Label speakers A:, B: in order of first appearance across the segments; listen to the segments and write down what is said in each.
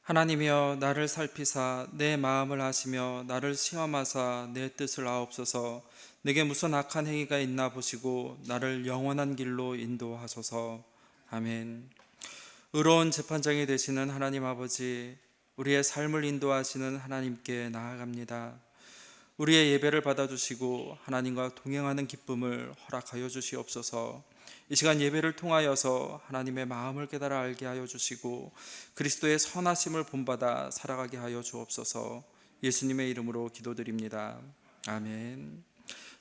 A: 하나님이여, 나를 살피사 내 마음을 아시며 나를 시험하사 내 뜻을 아옵소서. 내게 무슨 악한 행위가 있나 보시고 나를 영원한 길로 인도하소서. 아멘. 의로운 재판장이 되시는 하나님 아버지, 우리의 삶을 인도하시는 하나님께 나아갑니다. 우리의 예배를 받아주시고 하나님과 동행하는 기쁨을 허락하여 주시옵소서. 이 시간 예배를 통하여서 하나님의 마음을 깨달아 알게 하여 주시고 그리스도의 선하심을 본받아 살아가게 하여 주옵소서. 예수님의 이름으로 기도드립니다. 아멘.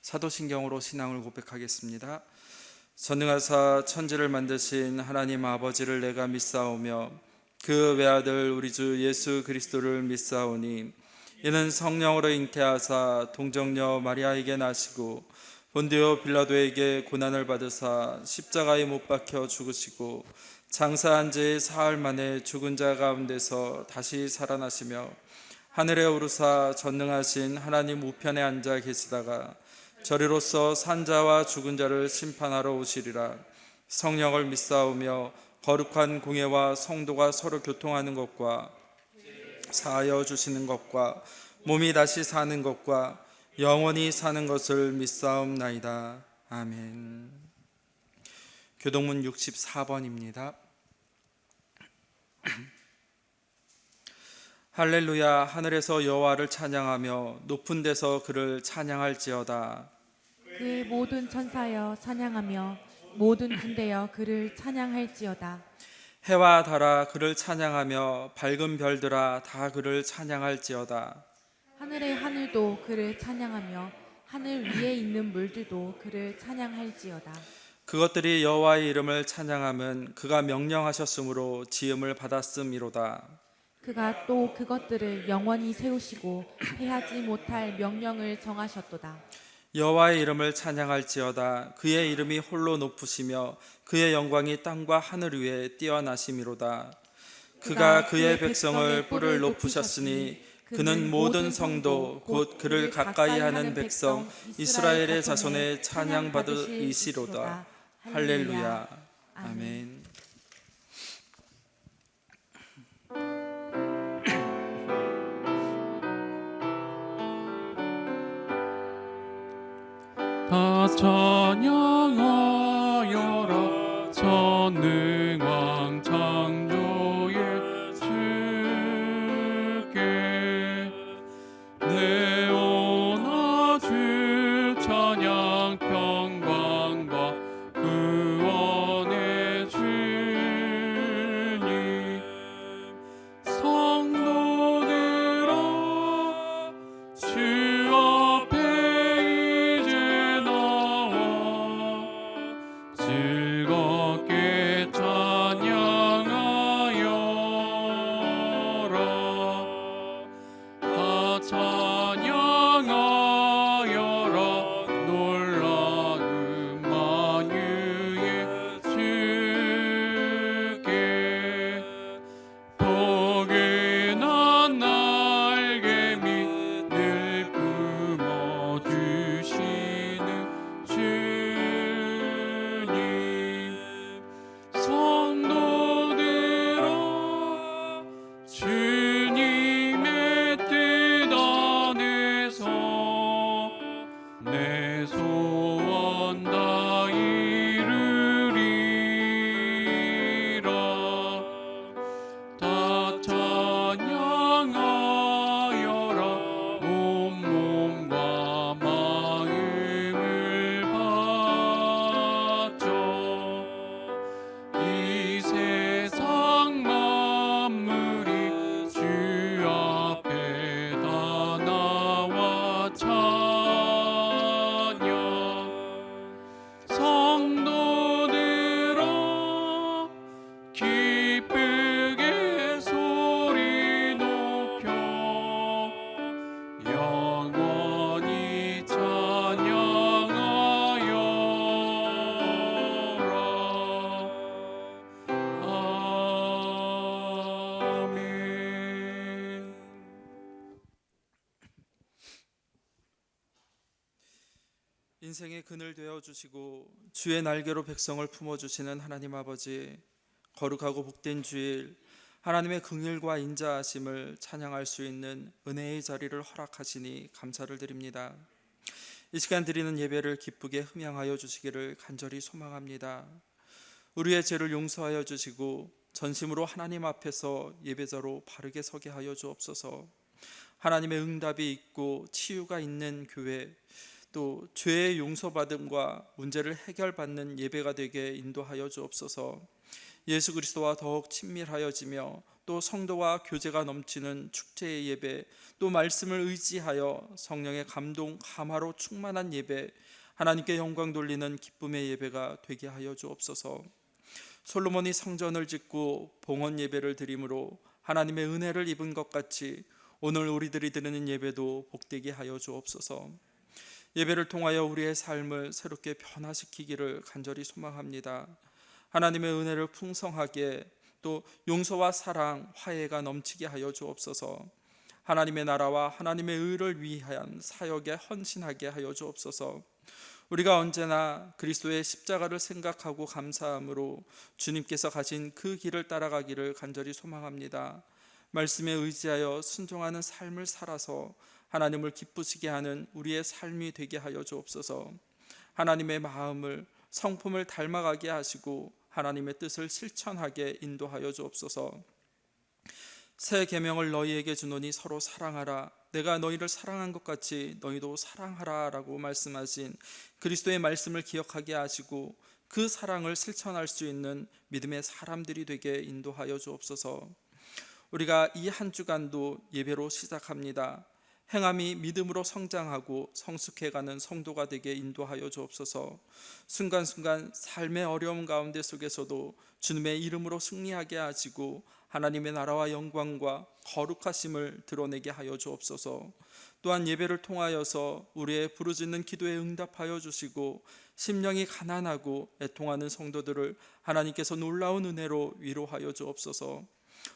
A: 사도신경으로 신앙을 고백하겠습니다. 전능하사 천지를 만드신 하나님 아버지를 내가 믿사오며 그 외아들 우리 주 예수 그리스도를 믿사오니 이는 성령으로 잉태하사 동정녀 마리아에게 나시고 본디오 빌라도에게 고난을 받으사 십자가에 못 박혀 죽으시고 장사한 지 사흘 만에 죽은 자 가운데서 다시 살아나시며 하늘에 오르사 전능하신 하나님 우편에 앉아 계시다가 저리로서 산자와 죽은 자를 심판하러 오시리라. 성령을 믿사오며 거룩한 공예와 성도가 서로 교통하는 것과 사하여 주시는 것과 몸이 다시 사는 것과 영원히 사는 것을 믿사옵나이다. 아멘. 교동문 64번입니다. 할렐루야. 하늘에서 여호와를 찬양하며 높은 데서 그를 찬양할지어다.
B: 그의 모든 천사여 찬양하며 모든 군대여 그를 찬양할지어다.
A: 해와 달아 그를 찬양하며 밝은 별들아 다 그를 찬양할지어다.
B: 하늘의 하늘도 그를 찬양하며 하늘 위에 있는 물들도 그를 찬양할지어다.
A: 그것들이 여호와의 이름을 찬양함은 그가 명령하셨으므로 지음을 받았음이로다.
B: 그가 또 그것들을 영원히 세우시고 패하지 못할 명령을 정하셨도다.
A: 여호와의 이름을 찬양할지어다. 그의 이름이 홀로 높으시며 그의 영광이 땅과 하늘 위에 뛰어나심이로다. 그가 그의 백성을 뿔을 높으셨으니 그는 모든 성도 곧 그를 가까이 하는 백성 이스라엘의 자손의 찬양받으시리로다. 할렐루야. 아멘.
C: 다 찬양하여라 전능왕 창조의 주께 내오나 주 찬양 평강과 구원의 주님 성도들아 주 앞에 이제 나와 즐겁게 찬양하여라 다 찬양하여라 놀라운 만유의 주께 포근한 날개 밑을 품어주시는 주님 성도들아 주님의 뜻 안에서 내 소원 다 이루리라 다 찬양하여라 온몸과 마음을 바쳐 이 세상 만물이 주 앞에 다 나와 찬양 성도들아 기쁘게 소리 높여 영원히 찬양하여라. 아멘.
A: 인생의 그늘 되어 주시고 주의 날개로 백성을 품어 주시는 하나님 아버지, 거룩하고 복된 주일 하나님의 긍휼과 인자하심을 찬양할 수 있는 은혜의 자리를 허락하시니 감사를 드립니다. 이 시간 드리는 예배를 기쁘게 흠양하여 주시기를 간절히 소망합니다. 우리의 죄를 용서하여 주시고 전심으로 하나님 앞에서 예배자로 바르게 서게 하여 주옵소서. 하나님의 응답이 있고 치유가 있는 교회, 또 죄의 용서받음과 문제를 해결받는 예배가 되게 인도하여 주옵소서. 예수 그리스도와 더욱 친밀하여지며 또 성도와 교제가 넘치는 축제의 예배, 또 말씀을 의지하여 성령의 감동 감화로 충만한 예배, 하나님께 영광 돌리는 기쁨의 예배가 되게 하여 주옵소서. 솔로몬이 성전을 짓고 봉헌 예배를 드림으로 하나님의 은혜를 입은 것 같이 오늘 우리들이 드리는 예배도 복되게 하여 주옵소서. 예배를 통하여 우리의 삶을 새롭게 변화시키기를 간절히 소망합니다. 하나님의 은혜를 풍성하게, 또 용서와 사랑, 화해가 넘치게 하여 주옵소서. 하나님의 나라와 하나님의 의를 위한 사역에 헌신하게 하여 주옵소서. 우리가 언제나 그리스도의 십자가를 생각하고 감사함으로 주님께서 가신 그 길을 따라가기를 간절히 소망합니다. 말씀에 의지하여 순종하는 삶을 살아서 하나님을 기쁘시게 하는 우리의 삶이 되게 하여 주옵소서. 하나님의 마음을, 성품을 닮아가게 하시고 하나님의 뜻을 실천하게 인도하여 주옵소서. 새 계명을 너희에게 주노니 서로 사랑하라. 내가 너희를 사랑한 것 같이 너희도 사랑하라 라고 말씀하신 그리스도의 말씀을 기억하게 하시고 그 사랑을 실천할 수 있는 믿음의 사람들이 되게 인도하여 주옵소서. 우리가 이 한 주간도 예배로 시작합니다. 행함이 믿음으로 성장하고 성숙해가는 성도가 되게 인도하여 주옵소서. 순간순간 삶의 어려움 가운데 속에서도 주님의 이름으로 승리하게 하시고 하나님의 나라와 영광과 거룩하심을 드러내게 하여 주옵소서. 또한 예배를 통하여서 우리의 부르짖는 기도에 응답하여 주시고 심령이 가난하고 애통하는 성도들을 하나님께서 놀라운 은혜로 위로하여 주옵소서.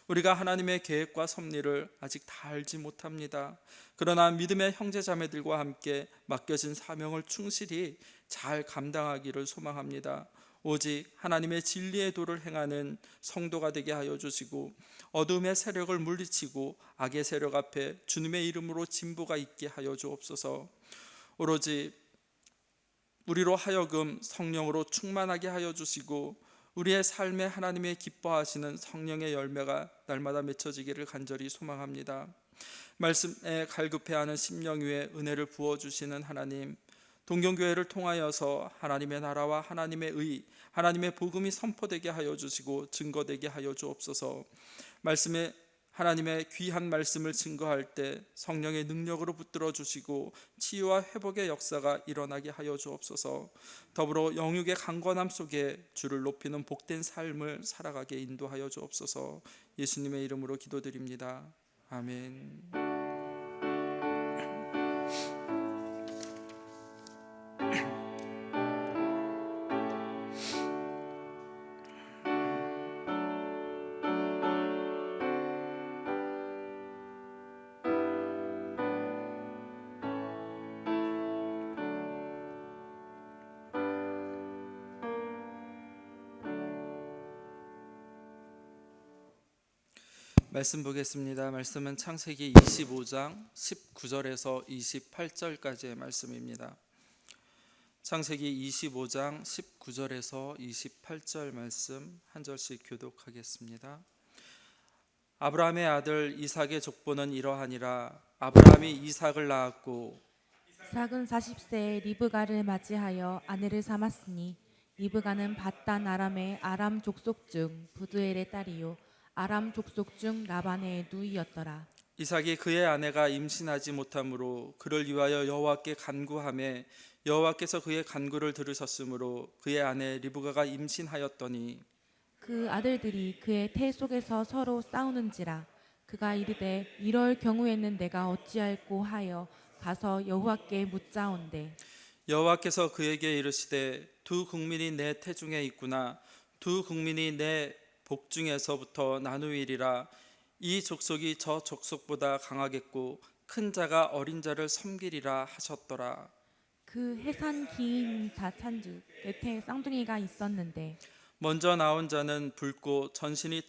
A: 우리가 하나님의 계획과 섭리를 아직 다 알지 못합니다. 그러나 믿음의 형제자매들과 함께 맡겨진 사명을 충실히 잘 감당하기를 소망합니다. 오직 하나님의 진리의 도를 행하는 성도가 되게 하여 주시고 어둠의 세력을 물리치고 악의 세력 앞에 주님의 이름으로 진보가 있게 하여 주옵소서. 오로지 우리로 하여금 성령으로 충만하게 하여 주시고 우리의 삶에 하나님의 기뻐하시는 성령의 열매가 날마다 맺혀지기를 간절히 소망합니다. 말씀에 갈급해하는 심령 위에 은혜를 부어주시는 하나님, 동경교회를 통하여서 하나님의 나라와 하나님의 의, 하나님의 복음이 선포되게 하여 주시고 증거되게 하여 주옵소서. 말씀에 하나님의 귀한 말씀을 증거할 때 성령의 능력으로 붙들어 주시고 치유와 회복의 역사가 일어나게 하여 주옵소서. 더불어 영육의 강건함 속에 주를 높이는 복된 삶을 살아가게 인도하여 주옵소서. 예수님의 이름으로 기도드립니다. 아멘. 말씀 보겠습니다. 말씀은 창세기 25장 19절에서 28절까지의 말씀입니다. 창세기 25장 19절에서 28절 말씀 한 절씩 교독하겠습니다. 아브라함의 아들 이삭의 족보는 이러하니라. 아브라함이 이삭을 낳았고
B: 이삭은 40세에 리브가를 맞이하여 아내를 삼았으니 리브가는 밧단 아람의 아람 족속 중 부두엘의 딸이요 아람 족속 중 라반의 누이였더라.
A: 이삭이 그의 아내가 임신하지 못하므로 그를 위하여 여호와께 간구하매 여호와께서 그의 간구를 들으셨으므로 그의 아내 리브가가 임신하였더니
B: 그 아들들이 그의 태 속에서 서로 싸우는지라. 그가 이르되 이럴 경우에는 내가 어찌할꼬 하여 가서 여호와께 묻자온대.
A: 여호와께서 그에게 이르시되 두 국민이 내 태중에 있구나. 두 국민이 내 복중에서부터 나누이리라. 이 족속이 저 족속보다 강하겠고 큰 자가 어린 자를 섬기리라 하셨더라.
B: 그 해산 기인 자찬주 곁에 쌍둥이가 있었는데
A: 먼저 나온 자는 붉고 전신이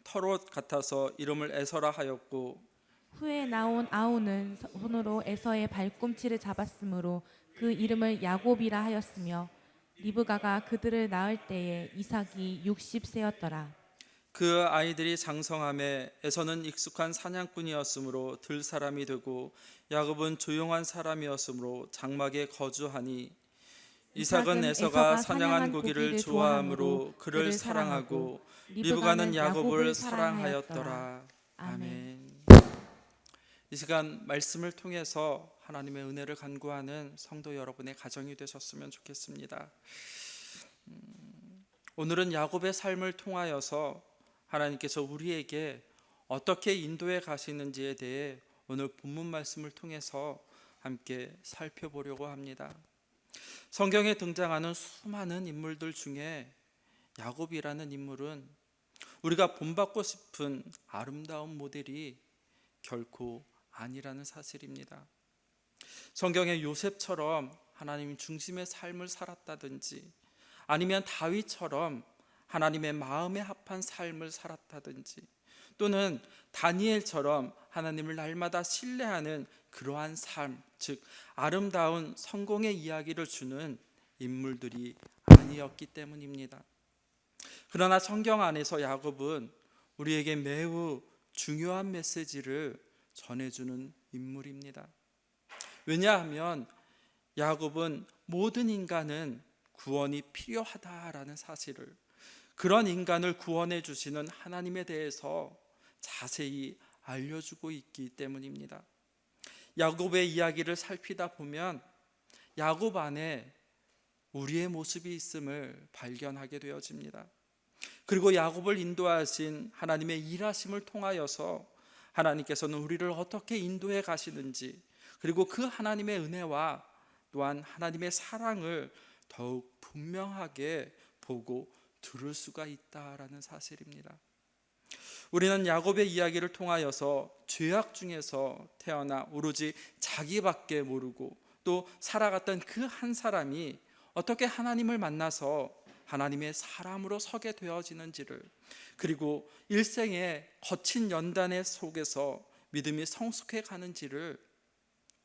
A: 털옷 같아서 이름을 에서라 하였고
B: 후에 나온 아우는 손으로 에서의 발꿈치를 잡았으므로 그 이름을 야곱이라 하였으며 리브가가 그들을 낳을 때에 이삭이 60세였더라.
A: 그 아이들이 장성함에 에서는 익숙한 사냥꾼이었으므로 들 사람이 되고 야곱은 조용한 사람이었으므로 장막에 거주하니 이삭은 에서가 사냥한 고기를 좋아하므로 그를 사랑하고 리브가는 야곱을 사랑하였더라. 아멘. 이 시간 말씀을 통해서 하나님의 은혜를 간구하는 성도 여러분의 가정이 되셨으면 좋겠습니다. 오늘은 야곱의 삶을 통하여서 하나님께서 우리에게 어떻게 인도해 가시는지에 대해 오늘 본문 말씀을 통해서 함께 살펴보려고 합니다. 성경에 등장하는 수많은 인물들 중에 야곱이라는 인물은 우리가 본받고 싶은 아름다운 모델이 결코 아니라는 사실입니다. 성경의 요셉처럼 하나님 중심의 삶을 살았다든지 아니면 다윗처럼 하나님의 마음에 합한 삶을 살았다든지 또는 다니엘처럼 하나님을 날마다 신뢰하는 그러한 삶, 즉 아름다운 성공의 이야기를 주는 인물들이 아니었기 때문입니다. 그러나 성경 안에서 야곱은 우리에게 매우 중요한 메시지를 전해주는 인물입니다. 왜냐하면 야곱은 모든 인간은 구원이 필요하다라는 사실을, 그런 인간을 구원해 주시는 하나님에 대해서 자세히 알려주고 있기 때문입니다. 야곱의 이야기를 살피다 보면 야곱 안에 우리의 모습이 있음을 발견하게 되어집니다. 그리고 야곱을 인도하신 하나님의 일하심을 통하여서 하나님께서는 우리를 어떻게 인도해 가시는지, 그리고 그 하나님의 은혜와 또한 하나님의 사랑을 더욱 분명하게 보고 들을 수가 있다라는 사실입니다. 우리는 야곱의 이야기를 통하여서 죄악 중에서 태어나 오로지 자기밖에 모르고 또 살아갔던 그 한 사람이 어떻게 하나님을 만나서 하나님의 사람으로 서게 되어지는지를, 그리고 일생의 거친 연단의 속에서 믿음이 성숙해 가는지를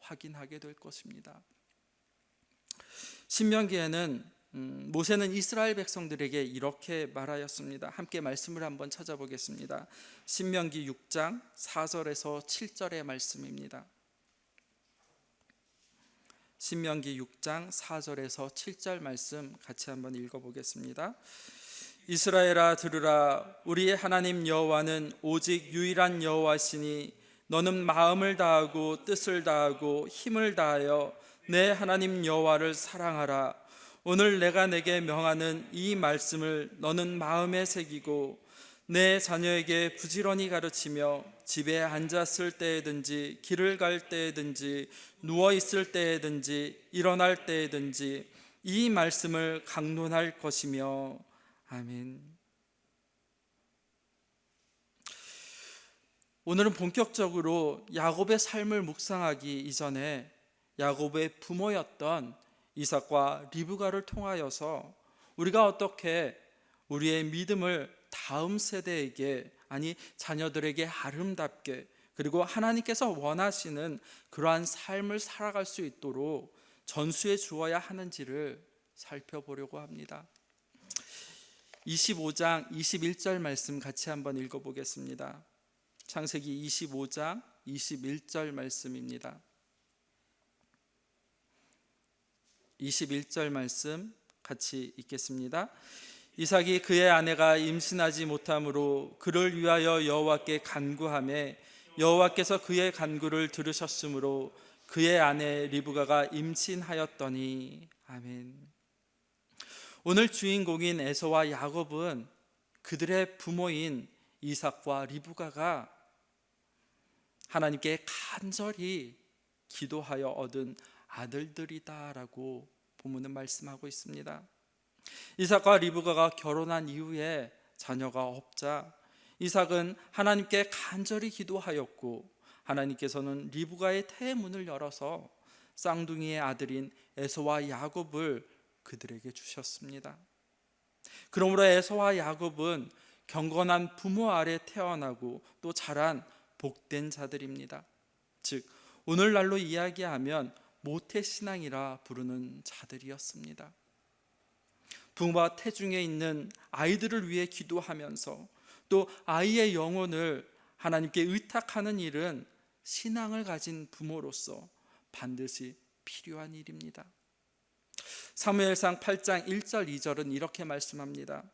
A: 확인하게 될 것입니다. 신명기에는 모세는 이스라엘 백성들에게 이렇게 말하였습니다. 함께 말씀을 한번 찾아보겠습니다. 신명기 6장 4절에서 7절의 말씀입니다. 신명기 6장 4절에서 7절 말씀 같이 한번 읽어보겠습니다. 이스라엘아 들으라. 우리의 하나님 여호와는 오직 유일한 여호와시니 너는 마음을 다하고 뜻을 다하고 힘을 다하여 내 하나님 여호와를 사랑하라. 오늘 내가 내게 명하는 이 말씀을 너는 마음에 새기고 내 자녀에게 부지런히 가르치며 집에 앉았을 때에든지 길을 갈 때에든지 누워 있을 때에든지 일어날 때에든지 이 말씀을 강론할 것이며. 아멘. 오늘은 본격적으로 야곱의 삶을 묵상하기 이전에 야곱의 부모였던 이삭과 리브가를 통하여서 우리가 어떻게 우리의 믿음을 다음 세대에게, 아니 자녀들에게 아름답게, 그리고 하나님께서 원하시는 그러한 삶을 살아갈 수 있도록 전수해 주어야 하는지를 살펴보려고 합니다. 25장 21절 말씀 같이 한번 읽어보겠습니다. 창세기 25장 21절 말씀입니다. 21절 말씀 같이 읽겠습니다. 이삭이 그의 아내가 임신하지 못함으로 그를 위하여 여호와께 간구하매 여호와께서 그의 간구를 들으셨으므로 그의 아내 리브가가 임신하였더니. 아멘. 오늘 주인공인 에서와 야곱은 그들의 부모인 이삭과 리브가가 하나님께 간절히 기도하여 얻은 아들들이다라고 본문은 말씀하고 있습니다. 이삭과 리브가가 결혼한 이후에 자녀가 없자 이삭은 하나님께 간절히 기도하였고 하나님께서는 리브가의 태문을 열어서 쌍둥이의 아들인 에서와 야곱을 그들에게 주셨습니다. 그러므로 에서와 야곱은 경건한 부모 아래 태어나고 또 자란 복된 자들입니다. 즉 오늘날로 이야기하면 모태신앙이라 부르는 자들이었습니다. 부모와 태중에 있는 아이들을 위해 기도하면서 또 아이의 영혼을 하나님께 의탁하는 일은 신앙을 가진 부모로서 반드시 필요한 일입니다. 사무엘상 8장 1절 2절은 이렇게 말씀합니다.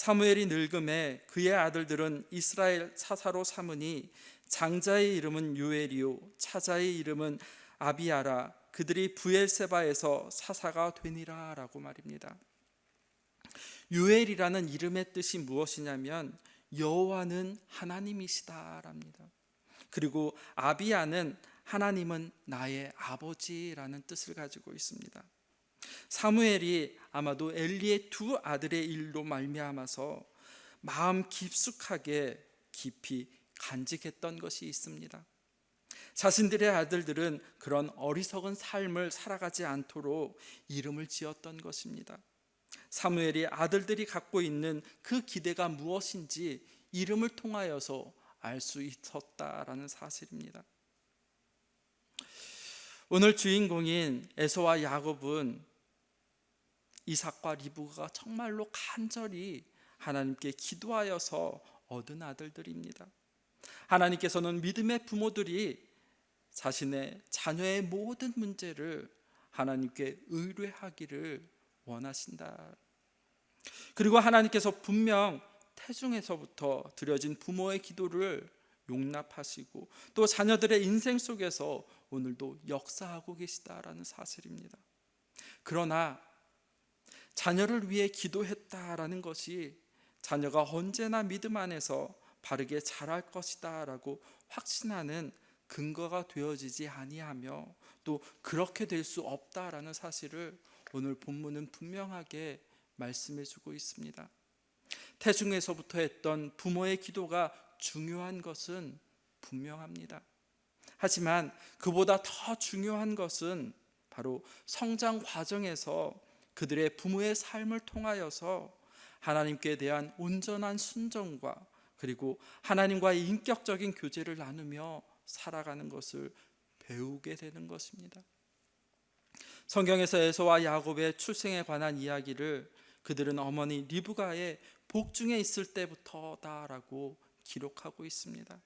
A: 사무엘이 늙음에 그의 아들들은 이스라엘 사사로 삼으니 장자의 이름은 요엘이요 차자의 이름은 아비야라. 그들이 부엘세바에서 사사가 되니라 라고 말입니다. 요엘이라는 이름의 뜻이 무엇이냐면 여호와는 하나님이시다랍니다. 그리고 아비야는 하나님은 나의 아버지라는 뜻을 가지고 있습니다. 사무엘이 아마도 엘리의 두 아들의 일로 말미암아서 마음 깊숙하게 깊이 간직했던 것이 있습니다. 자신들의 아들들은 그런 어리석은 삶을 살아가지 않도록 이름을 지었던 것입니다. 사무엘이 아들들이 갖고 있는 그 기대가 무엇인지 이름을 통하여서 알 수 있었다라는 사실입니다. 오늘 주인공인 에서와 야곱은 이삭과 리브가가 정말로 간절히 하나님께 기도하여서 얻은 아들들입니다. 하나님께서는 믿음의 부모들이 자신의 자녀의 모든 문제를 하나님께 의뢰하기를 원하신다. 그리고 하나님께서 분명 태중에서부터 드려진 부모의 기도를 용납하시고 또 자녀들의 인생 속에서 오늘도 역사하고 계시다라는 사실입니다. 그러나 자녀를 위해 기도했다라는 것이 자녀가 언제나 믿음 안에서 바르게 자랄 것이다 라고 확신하는 근거가 되어지지 아니하며 또 그렇게 될 수 없다라는 사실을 오늘 본문은 분명하게 말씀해 주고 있습니다. 태중에서부터 했던 부모의 기도가 중요한 것은 분명합니다. 하지만 그보다 더 중요한 것은 바로 성장 과정에서 그들의 부모의 삶을 통하여서 하나님께 대한 온전한 순종과 그리고 하나님과의 인격적인 교제를 나누며 살아가는 것을 배우게 되는 것입니다. 성경에서 에서와 야곱의 출생에 관한 이야기를 그들은 어머니 리브가의 복중에 있을 때부터다라고 기록하고 있습니다.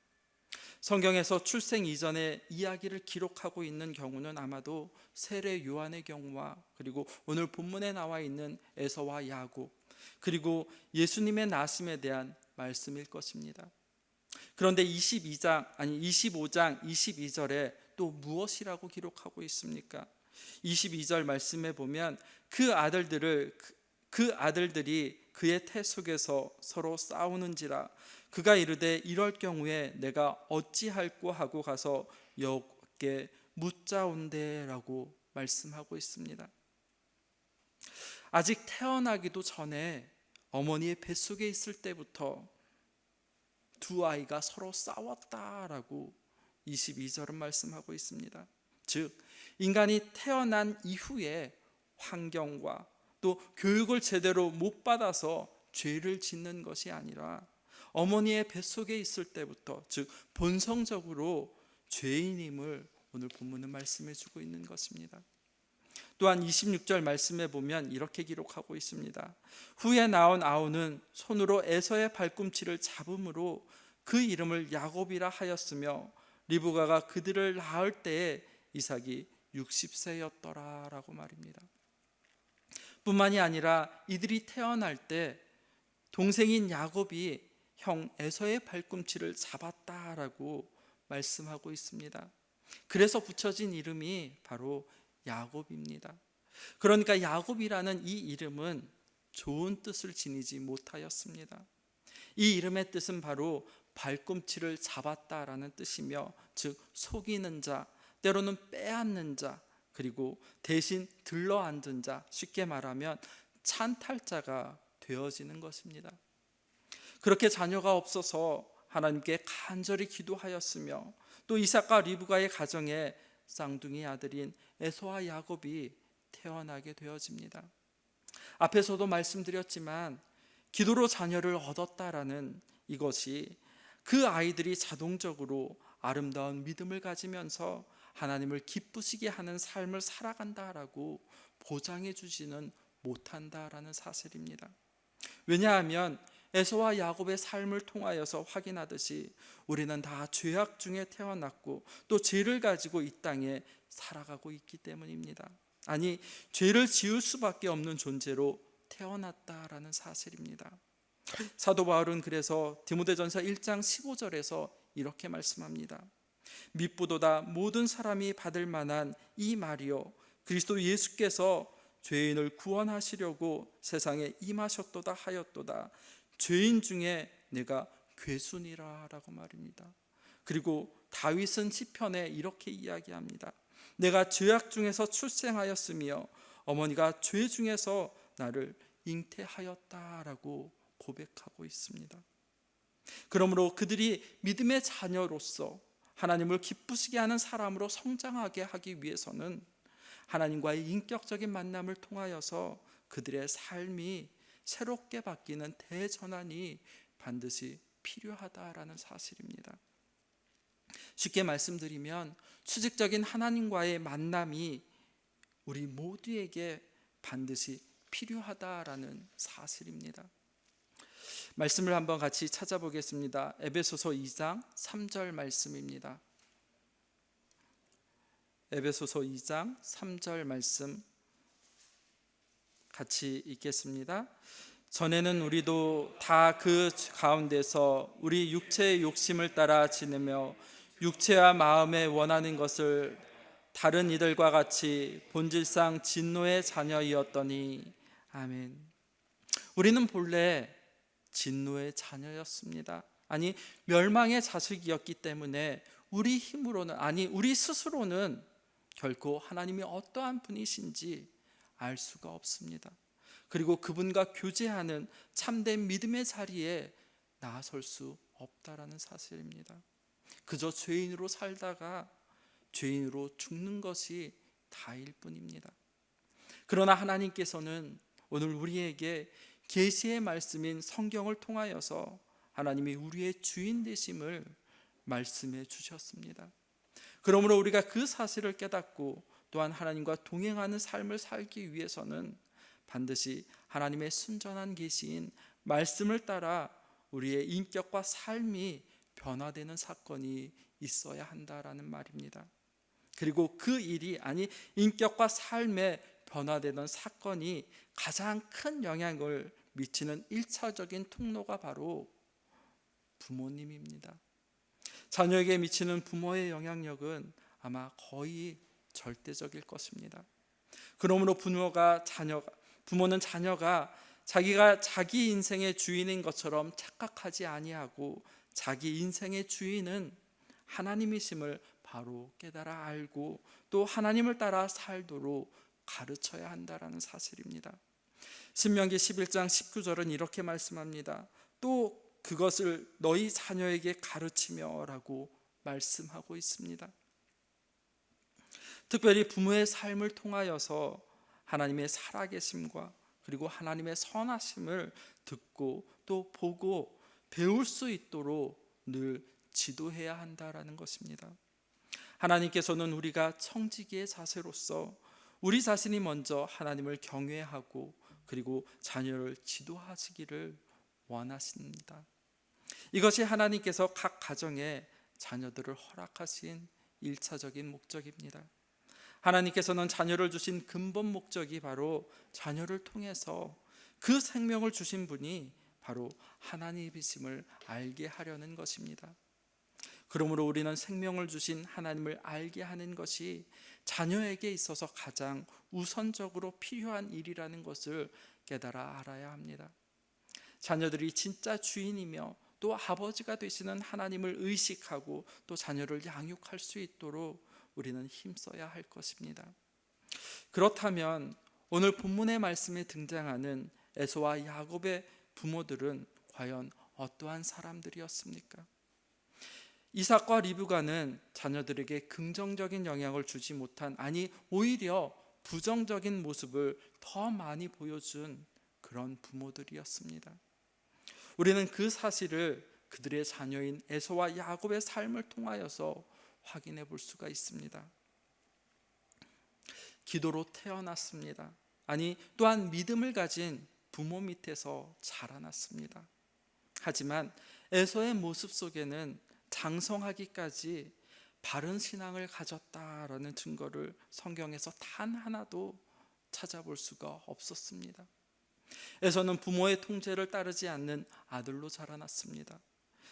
A: 성경에서 출생 이전의 이야기를 기록하고 있는 경우는 아마도 세례 요한의 경우와 그리고 오늘 본문에 나와 있는 에서와 야곱 그리고 예수님의 나심에 대한 말씀일 것입니다. 그런데 25장 22절에 또 무엇이라고 기록하고 있습니까? 22절 말씀에 보면 그 아들들이 그의 태 속에서 서로 싸우는지라 그가 이르되 이럴 경우에 내가 어찌할꼬 하고 가서 여호와께 묻자온대라고 말씀하고 있습니다. 아직 태어나기도 전에 어머니의 뱃속에 있을 때부터 두 아이가 서로 싸웠다라고 22절은 말씀하고 있습니다. 즉 인간이 태어난 이후에 환경과 또 교육을 제대로 못 받아서 죄를 짓는 것이 아니라 어머니의 뱃속에 있을 때부터 즉 본성적으로 죄인임을 오늘 본문은 말씀해 주고 있는 것입니다. 또한 26절 말씀에 보면 이렇게 기록하고 있습니다. 후에 나온 아우는 손으로 에서의 발꿈치를 잡음으로 그 이름을 야곱이라 하였으며 리브가가 그들을 낳을 때에 이삭이 60세였더라 라고 말입니다. 뿐만이 아니라 이들이 태어날 때 동생인 야곱이 형 에서의 발꿈치를 잡았다라고 말씀하고 있습니다. 그래서 붙여진 이름이 바로 야곱입니다. 그러니까 야곱이라는 이 이름은 좋은 뜻을 지니지 못하였습니다. 이 이름의 뜻은 바로 발꿈치를 잡았다라는 뜻이며 즉 속이는 자, 때로는 빼앗는 자, 그리고 대신 들러앉은 자, 쉽게 말하면 찬탈자가 되어지는 것입니다. 그렇게 자녀가 없어서 하나님께 간절히 기도하였으며 또 이삭과 리브가의 가정에 쌍둥이 아들인 에서와 야곱이 태어나게 되어집니다. 앞에서도 말씀드렸지만 기도로 자녀를 얻었다라는 이것이 그 아이들이 자동적으로 아름다운 믿음을 가지면서 하나님을 기쁘시게 하는 삶을 살아간다라고 보장해 주지는 못한다라는 사실입니다. 왜냐하면 에서와 야곱의 삶을 통하여서 확인하듯이 우리는 다 죄악 중에 태어났고 또 죄를 가지고 이 땅에 살아가고 있기 때문입니다. 아니, 죄를 지을 수밖에 없는 존재로 태어났다라는 사실입니다. 사도 바울은 그래서 디모데전서 1장 15절에서 이렇게 말씀합니다. 밉보도다 모든 사람이 받을 만한 이 말이요 그리스도 예수께서 죄인을 구원하시려고 세상에 임하셨도다 하였도다. 죄인 중에 내가 괴순이라 라고 말입니다. 그리고 다윗은 시편에 이렇게 이야기합니다. 내가 죄악 중에서 출생하였으며 어머니가 죄 중에서 나를 잉태하였다라고 고백하고 있습니다. 그러므로 그들이 믿음의 자녀로서 하나님을 기쁘시게 하는 사람으로 성장하게 하기 위해서는 하나님과의 인격적인 만남을 통하여서 그들의 삶이 새롭게 바뀌는 대전환이 반드시 필요하다라는 사실입니다. 쉽게 말씀드리면 수직적인 하나님과의 만남이 우리 모두에게 반드시 필요하다라는 사실입니다. 말씀을 한번 같이 찾아보겠습니다. 에베소서 2장 3절 말씀입니다. 에베소서 2장 3절 말씀 같이 읽겠습니다. 전에는 우리도 다 그 가운데서 우리 육체의 욕심을 따라 지내며 육체와 마음에 원하는 것을 다른 이들과 같이 본질상 진노의 자녀이었더니 아멘. 우리는 본래 진노의 자녀였습니다. 아니, 멸망의 자식이었기 때문에 우리 힘으로는, 아니 우리 스스로는 결코 하나님이 어떠한 분이신지 알 수가 없습니다. 그리고 그분과 교제하는 참된 믿음의 자리에 나설 수 없다라는 사실입니다. 그저 죄인으로 살다가 죄인으로 죽는 것이 다일 뿐입니다. 그러나 하나님께서는 오늘 우리에게 계시의 말씀인 성경을 통하여서 하나님이 우리의 주인 되심을 말씀해 주셨습니다. 그러므로 우리가 그 사실을 깨닫고 또한 하나님과 동행하는 삶을 살기 위해서는 반드시 하나님의 순전한 계시인 말씀을 따라 우리의 인격과 삶이 변화되는 사건이 있어야 한다라는 말입니다. 그리고 그 일이, 아니 인격과 삶에 변화되는 사건이 가장 큰 영향을 미치는 1차적인 통로가 바로 부모님입니다. 자녀에게 미치는 부모의 영향력은 아마 거의 절대적일 것입니다. 그러므로 부모는 자녀가 자기가 자기 인생의 주인인 것처럼 착각하지 아니하고 자기 인생의 주인은 하나님이심을 바로 깨달아 알고 또 하나님을 따라 살도록 가르쳐야 한다라는 사실입니다. 신명기 11장 19절은 이렇게 말씀합니다. 또 그것을 너희 자녀에게 가르치며 라고 말씀하고 있습니다. 특별히 부모의 삶을 통하여서 하나님의 살아계심과 그리고 하나님의 선하심을 듣고 또 보고 배울 수 있도록 늘 지도해야 한다라는 것입니다. 하나님께서는 우리가 청지기의 자세로서 우리 자신이 먼저 하나님을 경외하고 그리고 자녀를 지도하시기를 원하십니다. 이것이 하나님께서 각 가정에 자녀들을 허락하신 1차적인 목적입니다. 하나님께서는 자녀를 주신 근본 목적이 바로 자녀를 통해서 그 생명을 주신 분이 바로 하나님이심을 알게 하려는 것입니다. 그러므로 우리는 생명을 주신 하나님을 알게 하는 것이 자녀에게 있어서 가장 우선적으로 필요한 일이라는 것을 깨달아 알아야 합니다. 자녀들이 진짜 주인이며 또 아버지가 되시는 하나님을 의식하고 또 자녀를 양육할 수 있도록 우리는 힘써야 할 것입니다. 그렇다면 오늘 본문의 말씀에 등장하는 에서와 야곱의 부모들은 과연 어떠한 사람들이었습니까? 이삭과 리브가는 자녀들에게 긍정적인 영향을 주지 못한, 아니 오히려 부정적인 모습을 더 많이 보여준 그런 부모들이었습니다. 우리는 그 사실을 그들의 자녀인 에서와 야곱의 삶을 통하여서 확인해 볼 수가 있습니다. 기도로 태어났습니다. 아니, 또한 믿음을 가진 부모 밑에서 자라났습니다. 하지만 에서의 모습 속에는 장성하기까지 바른 신앙을 가졌다라는 증거를 성경에서 단 하나도 찾아볼 수가 없었습니다. 에서는 부모의 통제를 따르지 않는 아들로 자라났습니다.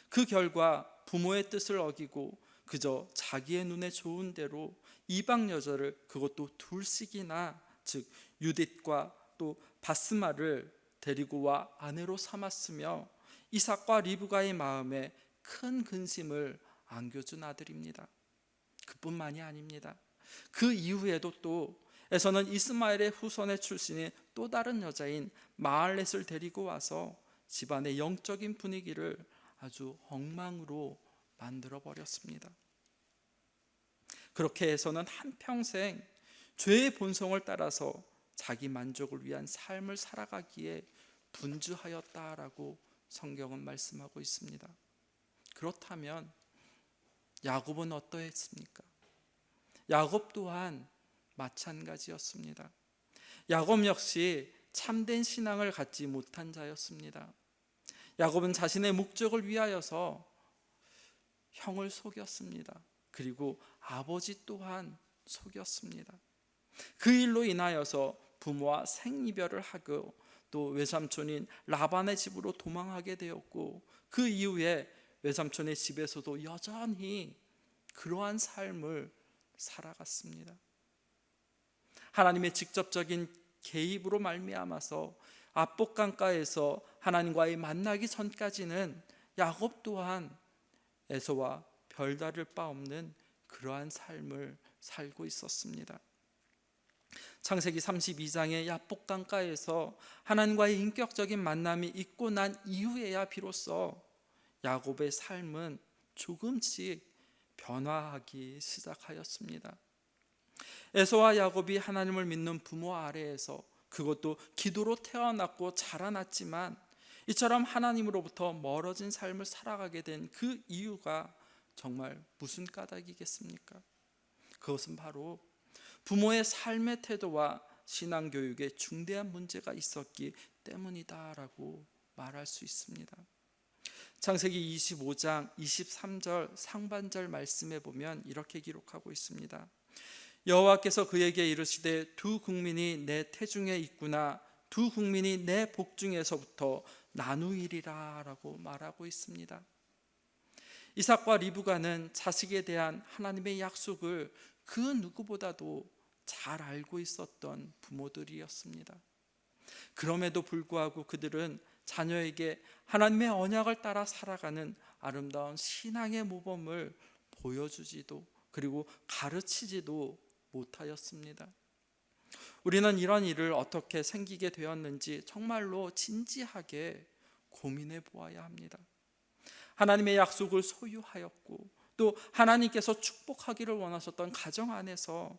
A: 그 결과 부모의 뜻을 어기고 그저 자기의 눈에 좋은 대로 이방 여자를, 그것도 둘씩이나, 즉 유딧과 또 바스마를 데리고 와 아내로 삼았으며 이삭과 리브가의 마음에 큰 근심을 안겨준 아들입니다. 그뿐만이 아닙니다. 그 이후에도 또 에서는 이스마엘의 후손의 출신인 또 다른 여자인 마할렛을 데리고 와서 집안의 영적인 분위기를 아주 엉망으로 만들어 버렸습니다. 그렇게 에서는 한평생 죄의 본성을 따라서 자기 만족을 위한 삶을 살아가기에 분주하였다라고 성경은 말씀하고 있습니다. 그렇다면 야곱은 어떠했습니까? 야곱 또한 마찬가지였습니다. 야곱 역시 참된 신앙을 갖지 못한 자였습니다. 야곱은 자신의 목적을 위하여서 형을 속였습니다. 그리고 아버지 또한 속였습니다. 그 일로 인하여서 부모와 생이별을 하고 또 외삼촌인 라반의 집으로 도망하게 되었고, 그 이후에 외삼촌의 집에서도 여전히 그러한 삶을 살아갔습니다. 하나님의 직접적인 개입으로 말미암아서 압복강가에서 하나님과의 만나기 전까지는 야곱 또한 에서와 별다를 바 없는 그러한 삶을 살고 있었습니다. 창세기 32장의 야복강가에서 하나님과의 인격적인 만남이 있고 난 이후에야 비로소 야곱의 삶은 조금씩 변화하기 시작하였습니다. 에서와 야곱이 하나님을 믿는 부모 아래에서, 그것도 기도로 태어났고 자라났지만 이처럼 하나님으로부터 멀어진 삶을 살아가게 된 그 이유가 정말 무슨 까닭이겠습니까? 그것은 바로 부모의 삶의 태도와 신앙교육에 중대한 문제가 있었기 때문이다라고 말할 수 있습니다. 창세기 25장 23절 상반절 말씀에 보면 이렇게 기록하고 있습니다. 여호와께서 그에게 이르시되 두 국민이 내 태중에 있구나, 두 국민이 내 복중에서부터 나누이리라 라고 말하고 있습니다. 이삭과 리브가는 자식에 대한 하나님의 약속을 그 누구보다도 잘 알고 있었던 부모들이었습니다. 그럼에도 불구하고 그들은 자녀에게 하나님의 언약을 따라 살아가는 아름다운 신앙의 모범을 보여주지도 그리고 가르치지도 못하였습니다. 우리는 이런 일을 어떻게 생기게 되었는지 정말로 진지하게 고민해 보아야 합니다. 하나님의 약속을 소유하였고 또 하나님께서 축복하기를 원하셨던 가정 안에서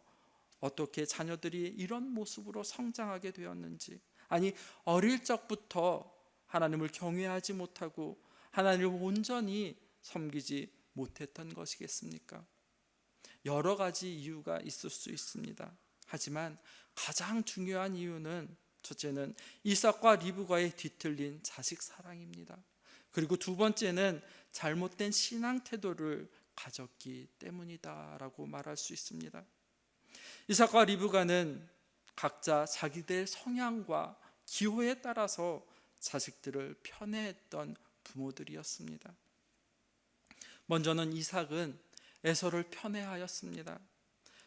A: 어떻게 자녀들이 이런 모습으로 성장하게 되었는지, 아니 어릴 적부터 하나님을 경외하지 못하고 하나님을 온전히 섬기지 못했던 것이겠습니까? 여러 가지 이유가 있을 수 있습니다. 하지만 가장 중요한 이유는, 첫째는 이삭과 리브가의 뒤틀린 자식 사랑입니다. 그리고 두 번째는 잘못된 신앙 태도를 가졌기 때문이다라고 말할 수 있습니다. 이삭과 리브가는 각자 자기들 성향과 기호에 따라서 자식들을 편애했던 부모들이었습니다. 먼저는 이삭은 에서를 편애하였습니다.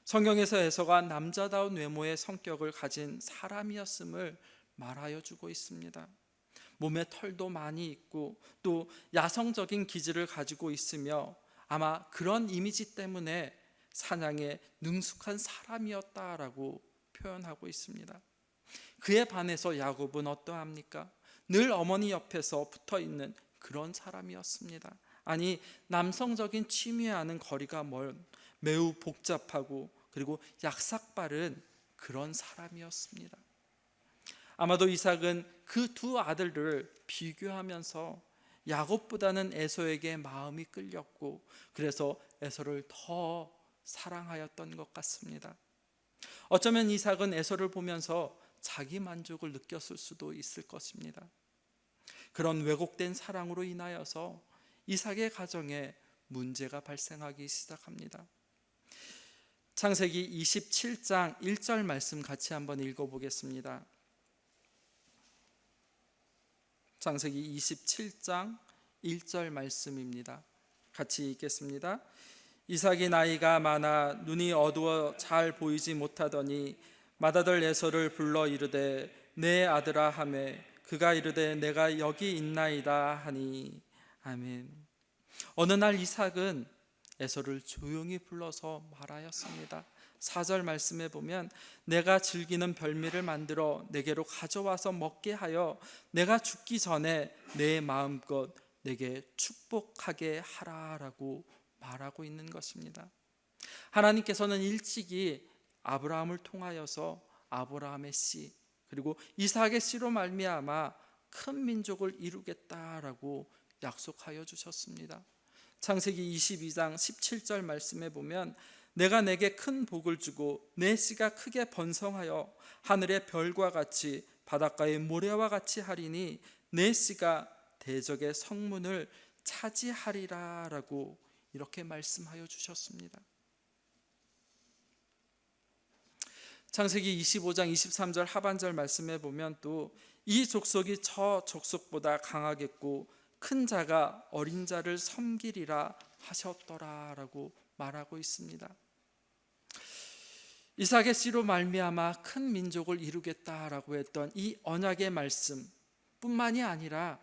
A: 성경에서 에서가 남자다운 외모의 성격을 가진 사람이었음을 말하여 주고 있습니다. 몸에 털도 많이 있고 또 야성적인 기질을 가지고 있으며 아마 그런 이미지 때문에 사냥에 능숙한 사람이었다라고 표현하고 있습니다. 그에 반해서 야곱은 어떠합니까? 늘 어머니 옆에서 붙어 있는 그런 사람이었습니다. 아니 남성적인 취미와는 거리가 먼 매우 복잡하고 그리고 약삭빠른 그런 사람이었습니다. 아마도 이삭은 그 두 아들들을 비교하면서 야곱보다는 에서에게 마음이 끌렸고 그래서 에서를 더 사랑하였던 것 같습니다. 어쩌면 이삭은 에서를 보면서 자기 만족을 느꼈을 수도 있을 것입니다. 그런 왜곡된 사랑으로 인하여서 이삭의 가정에 문제가 발생하기 시작합니다. 창세기 27장 1절 말씀 같이 한번 읽어보겠습니다. 창세기 27장 1절 말씀입니다. 같이 읽겠습니다. 이삭이 나이가 많아 눈이 어두워 잘 보이지 못하더니 맏아들 에서를 불러 이르되 내 아들아 하매 그가 이르되 내가 여기 있나이다 하니. 아멘. 어느 날 이삭은 에서를 조용히 불러서 말하였습니다. 4절 말씀에 보면 내가 즐기는 별미를 만들어 내게로 가져와서 먹게 하여 내가 죽기 전에 내 마음껏 내게 축복하게 하라라고 말하고 있는 것입니다. 하나님께서는 일찍이 아브라함을 통하여서 아브라함의 씨 그리고 이삭의 씨로 말미암아 큰 민족을 이루겠다라고 약속하여 주셨습니다. 창세기 22장 17절 말씀에 보면 내가 내게 큰 복을 주고 내 씨가 크게 번성하여 하늘의 별과 같이 바닷가의 모래와 같이 하리니 내 씨가 대적의 성문을 차지하리라 라고 이렇게 말씀하여 주셨습니다. 창세기 25장 23절 하반절 말씀에 보면 또 이 족속이 저 족속보다 강하겠고 큰 자가 어린 자를 섬기리라 하셨더라 라고 말하고 있습니다. 이삭의 씨로 말미암아 큰 민족을 이루겠다라고 했던 이 언약의 말씀 뿐만이 아니라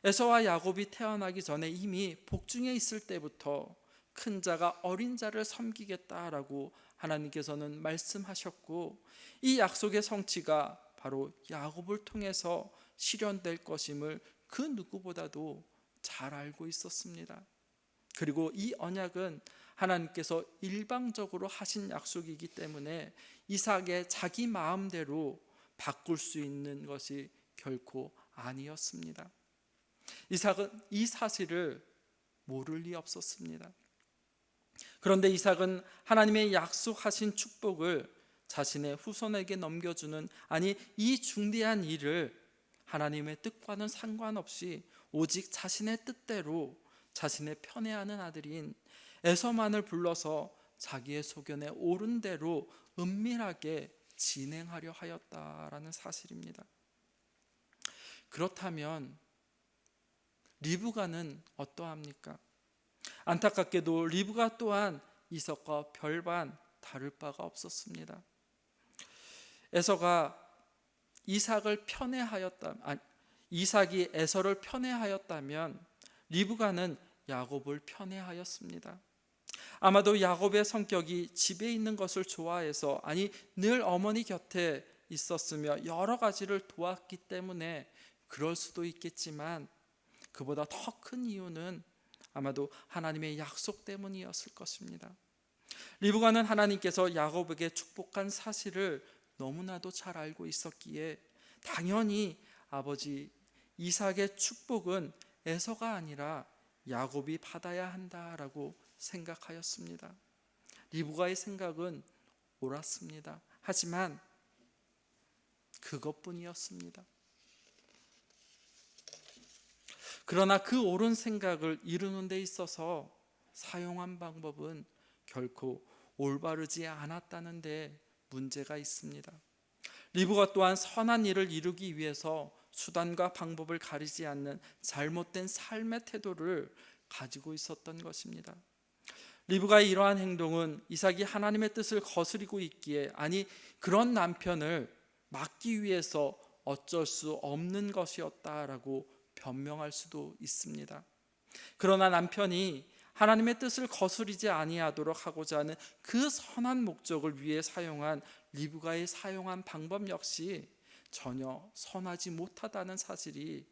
A: 에서와 야곱이 태어나기 전에 이미 복중에 있을 때부터 큰 자가 어린 자를 섬기겠다라고 하나님께서는 말씀하셨고 이 약속의 성취가 바로 야곱을 통해서 실현될 것임을 그 누구보다도 잘 알고 있었습니다. 그리고 이 언약은 하나님께서 일방적으로 하신 약속이기 때문에 이삭의 자기 마음대로 바꿀 수 있는 것이 결코 아니었습니다. 이삭은 이 사실을 모를 리 없었습니다. 그런데 이삭은 하나님의 약속하신 축복을 자신의 후손에게 넘겨주는 이 중대한 일을 하나님의 뜻과는 상관없이 오직 자신의 뜻대로 자신의 편애하는 아들인 에서만을 불러서 자기의 소견에 옳은 대로 은밀하게 진행하려 하였다라는 사실입니다. 그렇다면 리브가는 어떠합니까? 안타깝게도 리브가 또한 이삭과 별반 다를 바가 없었습니다. 에서가 이삭이 에서를 편애하였다면 리브가는 야곱을 편애하였습니다. 아마도 야곱의 성격이 집에 있는 것을 좋아해서 늘 어머니 곁에 있었으며 여러 가지를 도왔기 때문에 그럴 수도 있겠지만 그보다 더 큰 이유는 아마도 하나님의 약속 때문이었을 것입니다. 리브가는 하나님께서 야곱에게 축복한 사실을 너무나도 잘 알고 있었기에 당연히 아버지 이삭의 축복은 에서가 아니라 야곱이 받아야 한다라고 생각하였습니다. 리브가의 생각은 옳았습니다. 하지만 그것뿐이었습니다. 그러나 그 옳은 생각을 이루는 데 있어서 사용한 방법은 결코 올바르지 않았다는 데 문제가 있습니다. 리브가 또한 선한 일을 이루기 위해서 수단과 방법을 가리지 않는 잘못된 삶의 태도를 가지고 있었던 것입니다. 리브가의 이러한 행동은 이삭이 하나님의 뜻을 거스리고 있기에 그런 남편을 막기 위해서 어쩔 수 없는 것이었다라고 변명할 수도 있습니다. 그러나 남편이 하나님의 뜻을 거스르지 아니하도록 하고자 하는 그 선한 목적을 위해 사용한 리브가의 사용한 방법 역시 전혀 선하지 못하다는 사실이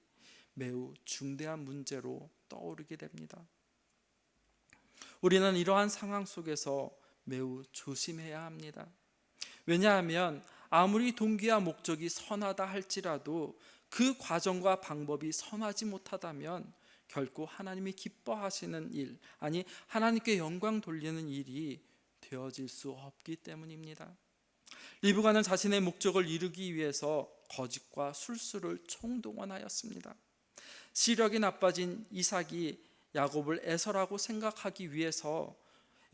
A: 매우 중대한 문제로 떠오르게 됩니다. 우리는 이러한 상황 속에서 매우 조심해야 합니다. 왜냐하면 아무리 동기와 목적이 선하다 할지라도 그 과정과 방법이 선하지 못하다면 결코 하나님이 기뻐하시는 일, 아니 하나님께 영광 돌리는 일이 되어질 수 없기 때문입니다. 리브가는 자신의 목적을 이루기 위해서 거짓과 술수를 총동원하였습니다. 시력이 나빠진 이삭이 야곱을 에서라고 생각하기 위해서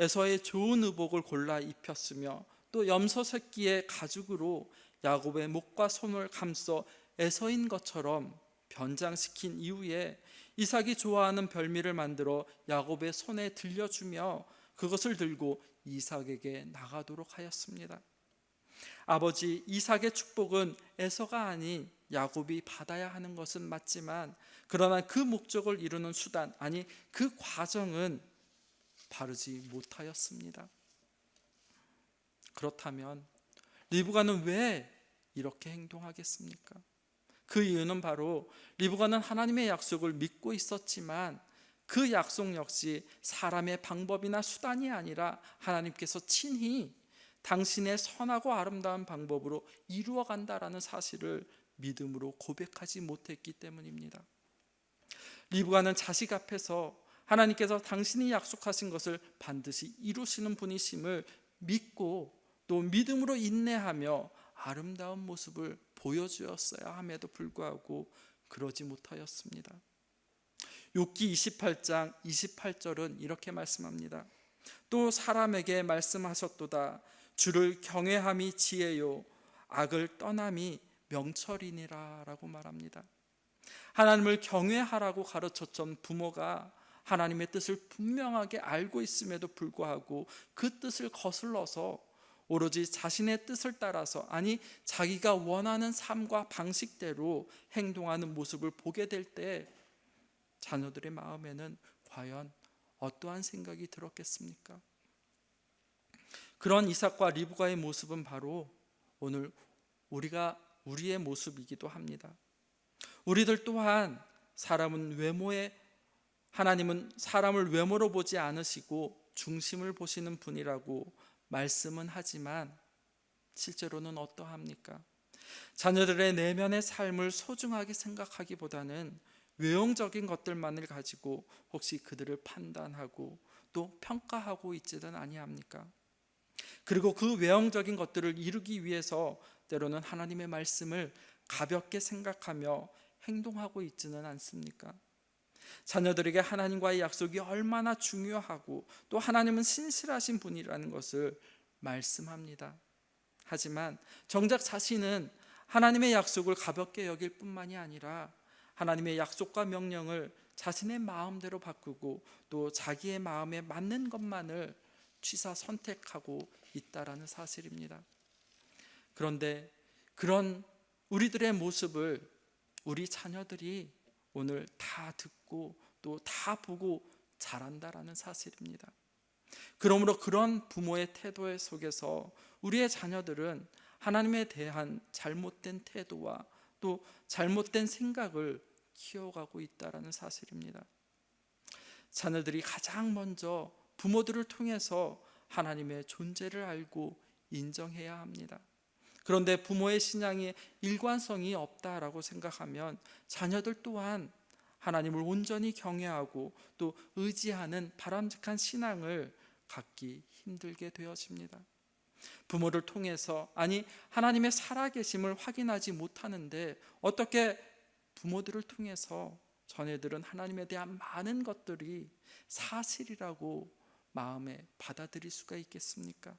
A: 에서의 좋은 의복을 골라 입혔으며, 또 염소 새끼의 가죽으로 야곱의 목과 손을 감싸 에서인 것처럼 변장시킨 이후에 이삭이 좋아하는 별미를 만들어 야곱의 손에 들려주며 그것을 들고 이삭에게 나가도록 하였습니다. 아버지 이삭의 축복은 에서가 아닌 야곱이 받아야 하는 것은 맞지만, 그러나 그 목적을 이루는 수단, 아니 그 과정은 바르지 못하였습니다. 그렇다면 리브가는 왜 이렇게 행동하겠습니까? 그 이유는 바로 리브가는 하나님의 약속을 믿고 있었지만 그 약속 역시 사람의 방법이나 수단이 아니라 하나님께서 친히 당신의 선하고 아름다운 방법으로 이루어 간다라는 사실을 믿음으로 고백하지 못했기 때문입니다. 리브가는 자식 앞에서 하나님께서 당신이 약속하신 것을 반드시 이루시는 분이심을 믿고 또 믿음으로 인내하며 아름다운 모습을 보여주었어야 함에도 불구하고 그러지 못하였습니다. 욥기 28장 28절은 이렇게 말씀합니다. 또 사람에게 말씀하셨도다. 주를 경외함이 지혜요 악을 떠남이 명철이니라 라고 말합니다. 하나님을 경외하라고 가르쳤던 부모가 하나님의 뜻을 분명하게 알고 있음에도 불구하고 그 뜻을 거슬러서 오로지 자신의 뜻을 따라서, 아니 자기가 원하는 삶과 방식대로 행동하는 모습을 보게 될 때 자녀들의 마음에는 과연 어떠한 생각이 들었겠습니까? 그런 이삭과 리브가의 모습은 바로 오늘 우리의 모습이기도 합니다. 우리들 또한 하나님은 사람을 외모로 보지 않으시고 중심을 보시는 분이라고 말씀은 하지만 실제로는 어떠합니까? 자녀들의 내면의 삶을 소중하게 생각하기보다는 외형적인 것들만을 가지고 혹시 그들을 판단하고 또 평가하고 있지는 아니합니까? 그리고 그 외형적인 것들을 이루기 위해서 때로는 하나님의 말씀을 가볍게 생각하며 행동하고 있지는 않습니까? 자녀들에게 하나님과의 약속이 얼마나 중요하고 또 하나님은 신실하신 분이라는 것을 말씀합니다. 하지만 정작 자신은 하나님의 약속을 가볍게 여길 뿐만이 아니라 하나님의 약속과 명령을 자신의 마음대로 바꾸고 또 자기의 마음에 맞는 것만을 취사 선택하고 있다라는 사실입니다. 그런데 그런 우리들의 모습을 우리 자녀들이 오늘 다 듣고 또 다 보고 자란다라는 사실입니다. 그러므로 그런 부모의 태도 속에서 우리의 자녀들은 하나님에 대한 잘못된 태도와 또 잘못된 생각을 키워가고 있다라는 사실입니다. 자녀들이 가장 먼저 부모들을 통해서 하나님의 존재를 알고 인정해야 합니다. 그런데 부모의 신앙에 일관성이 없다라고 생각하면 자녀들 또한 하나님을 온전히 경외하고 또 의지하는 바람직한 신앙을 갖기 힘들게 되어집니다. 부모를 통해서, 아니 하나님의 살아계심을 확인하지 못하는데 어떻게 부모들을 통해서 자녀들은 하나님에 대한 많은 것들이 사실이라고 마음에 받아들일 수가 있겠습니까?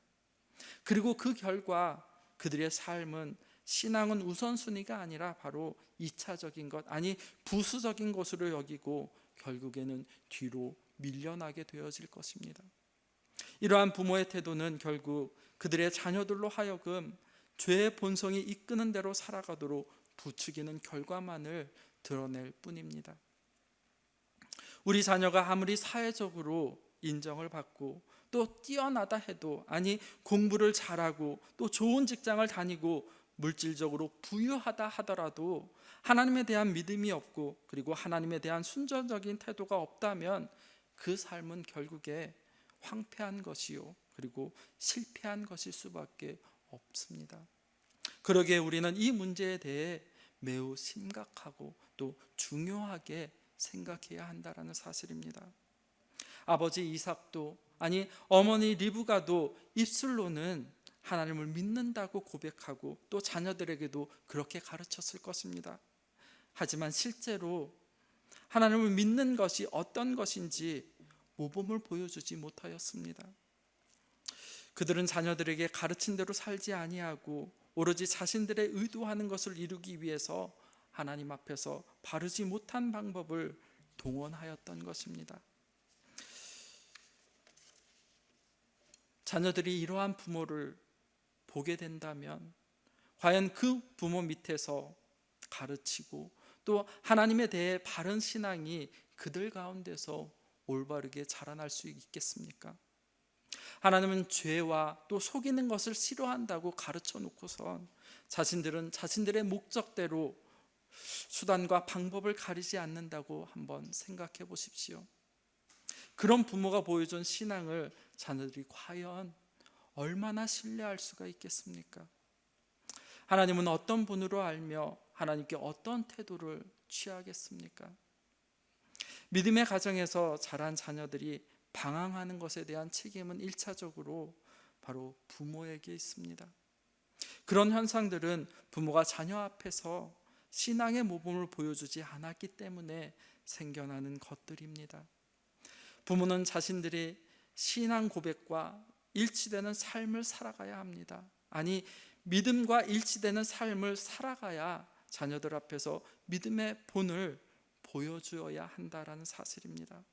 A: 그리고 그 결과 그들의 삶은, 신앙은 우선순위가 아니라 바로 2차적인 것, 아니 부수적인 것으로 여기고 결국에는 뒤로 밀려나게 되어질 것입니다. 이러한 부모의 태도는 결국 그들의 자녀들로 하여금 죄의 본성이 이끄는 대로 살아가도록 부추기는 결과만을 드러낼 뿐입니다. 우리 자녀가 아무리 사회적으로 인정을 받고 또 뛰어나다 해도, 아니 공부를 잘하고 또 좋은 직장을 다니고 물질적으로 부유하다 하더라도 하나님에 대한 믿음이 없고 그리고 하나님에 대한 순전적인 태도가 없다면 그 삶은 결국에 황폐한 것이요 그리고 실패한 것일 수밖에 없습니다. 그러기에 우리는 이 문제에 대해 매우 심각하고 또 중요하게 생각해야 한다라는 사실입니다. 아버지 이삭도, 아니 어머니 리브가도 입술로는 하나님을 믿는다고 고백하고 또 자녀들에게도 그렇게 가르쳤을 것입니다. 하지만 실제로 하나님을 믿는 것이 어떤 것인지 모범을 보여주지 못하였습니다. 그들은 자녀들에게 가르친 대로 살지 아니하고 오로지 자신들의 의도하는 것을 이루기 위해서 하나님 앞에서 바르지 못한 방법을 동원하였던 것입니다. 자녀들이 이러한 부모를 보게 된다면 과연 그 부모 밑에서 가르치고 또 하나님에 대해 바른 신앙이 그들 가운데서 올바르게 자라날 수 있겠습니까? 하나님은 죄와 또 속이는 것을 싫어한다고 가르쳐 놓고선 자신들은 자신들의 목적대로 수단과 방법을 가리지 않는다고 한번 생각해 보십시오. 그런 부모가 보여준 신앙을 자녀들이 과연 얼마나 신뢰할 수가 있겠습니까? 하나님은 어떤 분으로 알며 하나님께 어떤 태도를 취하겠습니까? 믿음의 가정에서 자란 자녀들이 방황하는 것에 대한 책임은 1차적으로 바로 부모에게 있습니다. 그런 현상들은 부모가 자녀 앞에서 신앙의 모범을 보여주지 않았기 때문에 생겨나는 것들입니다. 부모는 자신들의 신앙 고백과 일치되는 삶을 살아가야 합니다. 아니, 믿음과 일치되는 삶을 살아가야 자녀들 앞에서 믿음의 본을 보여주어야 한다라는 사실입니다.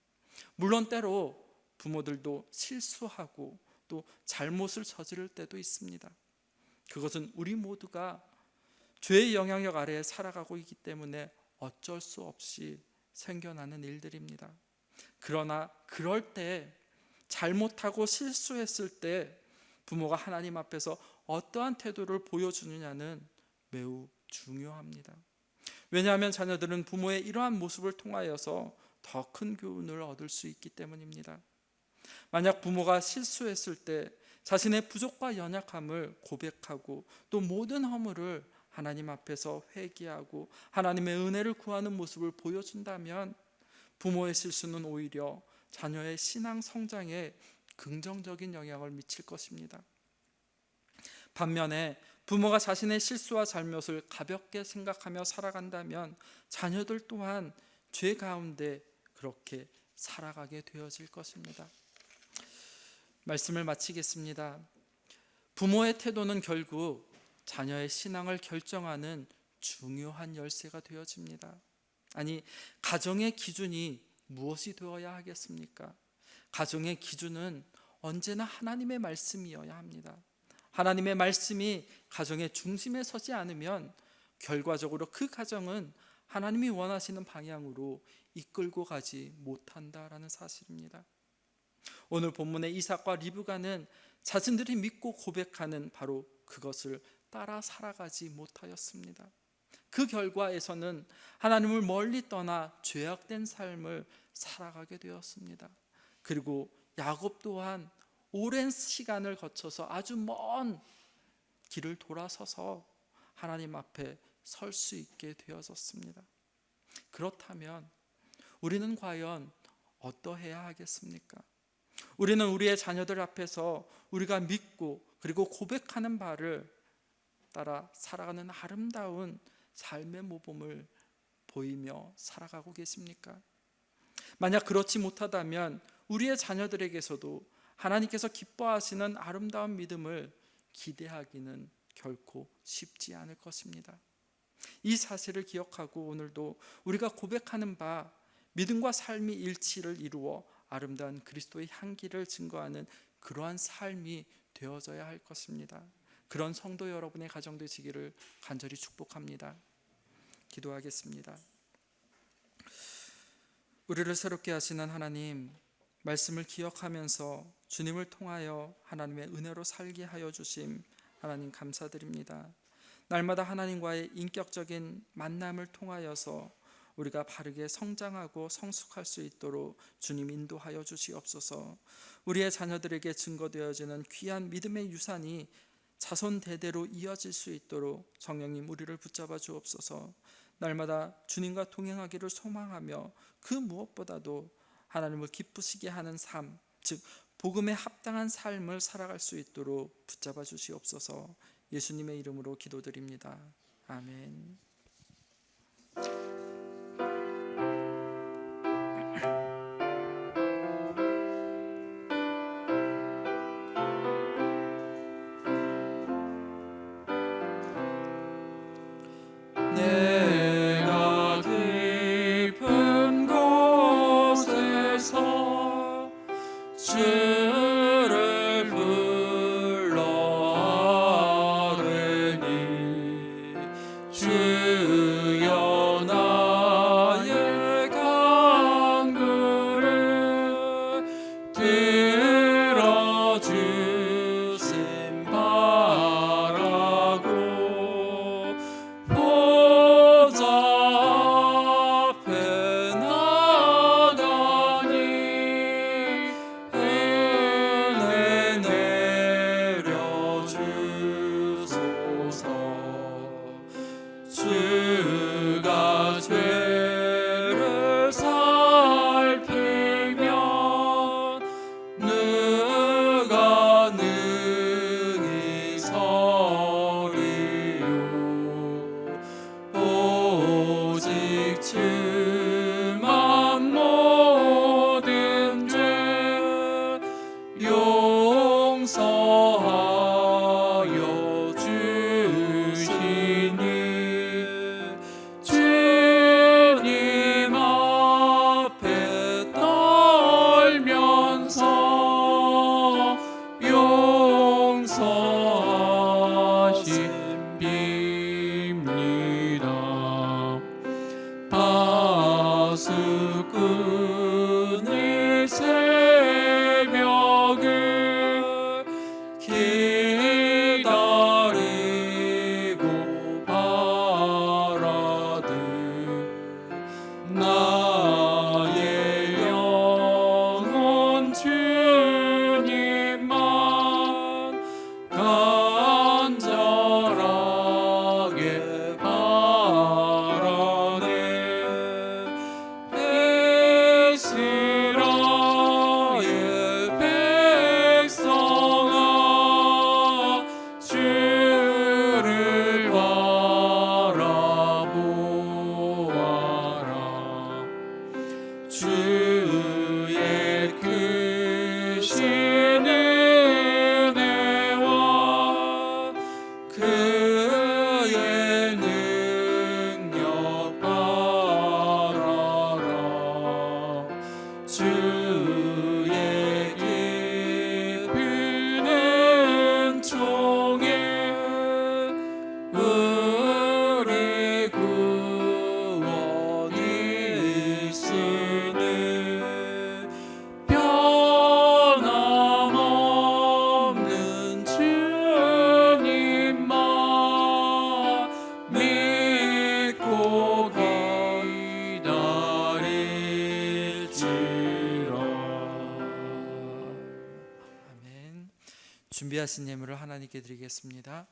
A: 물론 때로 부모들도 실수하고 또 잘못을 저지를 때도 있습니다. 그것은 우리 모두가 죄의 영향력 아래에 살아가고 있기 때문에 어쩔 수 없이 생겨나는 일들입니다. 그러나 그럴 때, 잘못하고 실수했을 때 부모가 하나님 앞에서 어떠한 태도를 보여주느냐는 매우 중요합니다. 왜냐하면 자녀들은 부모의 이러한 모습을 통하여서 더 큰 교훈을 얻을 수 있기 때문입니다. 만약 부모가 실수했을 때 자신의 부족과 연약함을 고백하고 또 모든 허물을 하나님 앞에서 회개하고 하나님의 은혜를 구하는 모습을 보여준다면 부모의 실수는 오히려 자녀의 신앙 성장에 긍정적인 영향을 미칠 것입니다. 반면에 부모가 자신의 실수와 잘못을 가볍게 생각하며 살아간다면 자녀들 또한 죄 가운데 그렇게 살아가게 되어질 것입니다. 말씀을 마치겠습니다. 부모의 태도는 결국 자녀의 신앙을 결정하는 중요한 열쇠가 되어집니다. 아니, 가정의 기준이 무엇이 되어야 하겠습니까? 가정의 기준은 언제나 하나님의 말씀이어야 합니다. 하나님의 말씀이 가정의 중심에 서지 않으면 결과적으로 그 가정은 하나님이 원하시는 방향으로 이끌고 가지 못한다라는 사실입니다. 오늘 본문의 이삭과 리브가는 자신들이 믿고 고백하는 바로 그것을 따라 살아가지 못하였습니다. 그 결과에서는 하나님을 멀리 떠나 죄악된 삶을 살아가게 되었습니다. 그리고 야곱 또한 오랜 시간을 거쳐서 아주 먼 길을 돌아서서 하나님 앞에 설 수 있게 되어졌습니다. 그렇다면 우리는 과연 어떠해야 하겠습니까? 우리는 우리의 자녀들 앞에서 우리가 믿고 그리고 고백하는 바를 따라 살아가는 아름다운 삶의 모범을 보이며 살아가고 계십니까? 만약 그렇지 못하다면 우리의 자녀들에게서도 하나님께서 기뻐하시는 아름다운 믿음을 기대하기는 결코 쉽지 않을 것입니다. 이 사실을 기억하고 오늘도 우리가 고백하는 바 믿음과 삶이 일치를 이루어 아름다운 그리스도의 향기를 증거하는 그러한 삶이 되어져야 할 것입니다. 그런 성도 여러분의 가정 되시기를 간절히 축복합니다. 기도하겠습니다. 우리를 새롭게 하시는 하나님, 말씀을 기억하면서 주님을 통하여 하나님의 은혜로 살게 하여 주심 하나님 감사드립니다. 날마다 하나님과의 인격적인 만남을 통하여서 우리가 바르게 성장하고 성숙할 수 있도록 주님 인도하여 주시옵소서. 우리의 자녀들에게 증거되어지는 귀한 믿음의 유산이 자손 대대로 이어질 수 있도록 성령님 우리를 붙잡아 주옵소서. 날마다 주님과 동행하기를 소망하며 그 무엇보다도 하나님을 기쁘시게 하는 삶, 즉 복음에 합당한 삶을 살아갈 수 있도록 붙잡아 주시옵소서. 예수님의 이름으로 기도드립니다. 아멘.
C: 내가 깊은 곳에서 주를 불러아뢰니 주여 나의 간구를 들어주심 바라고 보좌 앞에 나가니 은혜 내려주소서. 주가 죄를 살피면 누가 능히 서리요. 오직 주만 모든 죄 용서하여 주시니 주님 앞에 떨면서 용서하십니다. 파수꾼이 새벽을 기다리고 바라듯 나의 영혼 주님만 간절하게 바라네. 이스라엘 백성아 주를 바라보아라. 주의 크신 은혜와 그의 능력 바라라. 주의 깊은 은총에 우리 구원이 있으니 변함없는 주님만 믿고 기다릴지라.
A: 아멘. 준비하신 예물을 하나님께 드리겠습니다.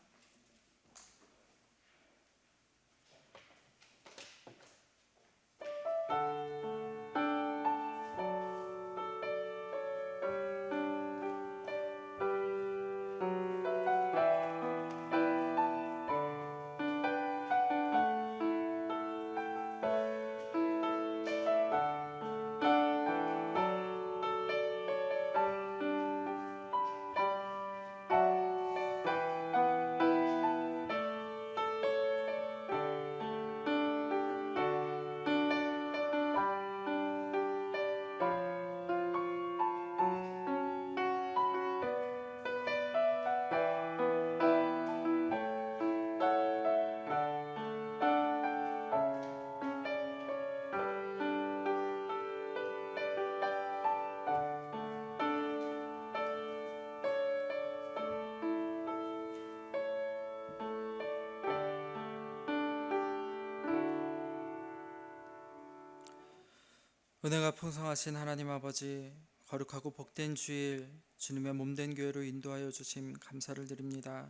A: 은혜가 풍성하신 하나님 아버지, 거룩하고 복된 주일 주님의 몸된 교회로 인도하여 주심 감사를 드립니다.